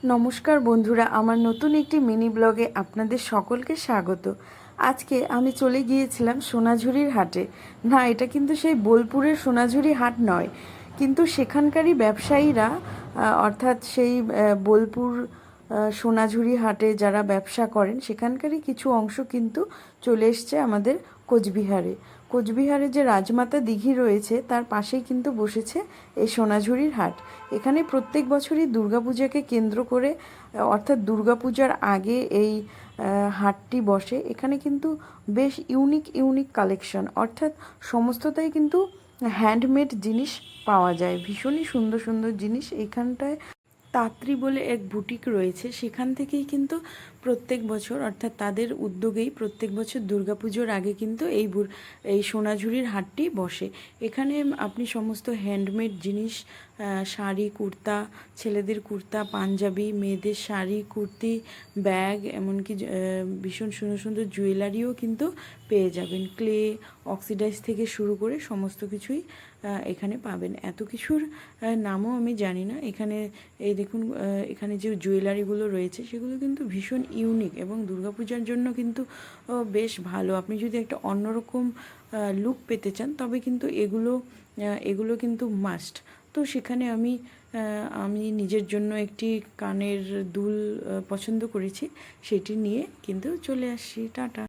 নমস্কার বন্ধুরা, আমার নতুন একটি মিনি ব্লগে আপনাদের সকলকে স্বাগত। আজকে আমি চলে গিয়েছিলাম সোনাঝুরির হাটে। না, এটা কিন্তু সেই বোলপুরের সোনাঝুরি হাট নয়, কিন্তু সেখানকারই ব্যবসায়ীরা অর্থাৎ সেই বোলপুর সোনাঝুরি হাটে যারা ব্যবসা করেন সেখানকারই কিছু অংশ কিন্তু চলে এসছে আমাদের কোচবিহারে। কোচবিহারে যে রাজমাতা দিঘি রয়েছে তার পাশেই কিন্তু বসেছে এই সোনাঝুরির হাট। এখানে প্রত্যেক বছরই দুর্গাপূজাকে কেন্দ্র করে অর্থাৎ দুর্গাপূজার আগে এই হাটটি বসে। এখানে কিন্তু বেশ ইউনিক ইউনিক কালেকশন, অর্থাৎ সমস্তটাই কিন্তু হ্যান্ডমেড জিনিস পাওয়া যায়। ভীষণই সুন্দর সুন্দর জিনিস এখানটায়। তাঁতরি বলে এক বুটিক রয়েছে, সেখান থেকেই কিন্তু প্রত্যেক বছর অর্থাৎ তাদের উদ্যোগেই প্রত্যেক বছর দুর্গাপুজোর আগে কিন্তু এই সোনাঝুরির হাটটি বসে। এখানে আপনি সমস্ত হ্যান্ডমেড জিনিস, শাড়ি, কুর্তা, ছেলেদের কুর্তা, পাঞ্জাবি, মেয়েদের শাড়ি, কুর্তি, ব্যাগ, এমনকি ভীষণ সুন্দর সুন্দর জুয়েলারিও কিন্তু পেয়ে যাবেন। ক্লে, অক্সিডাইজ থেকে শুরু করে সমস্ত কিছুই এখানে পাবেন। এত কিছুর নামও আমি জানি না। এখানে এই দেখুন, এখানে যে জুয়েলারিগুলো রয়েছে সেগুলো কিন্তু ভীষণ ইউনিক এবং দুর্গাপূজার জন্য কিন্তু বেশ ভালো। আপনি যদি একটা অন্যরকম লুক পেতে চান তবে কিন্তু এগুলো কিন্তু মাস্ট। তো সেখানে আমি নিজের জন্য একটি কানের দুল পছন্দ করেছি, সেটি নিয়ে কিন্তু চলে আসছি। টাটা।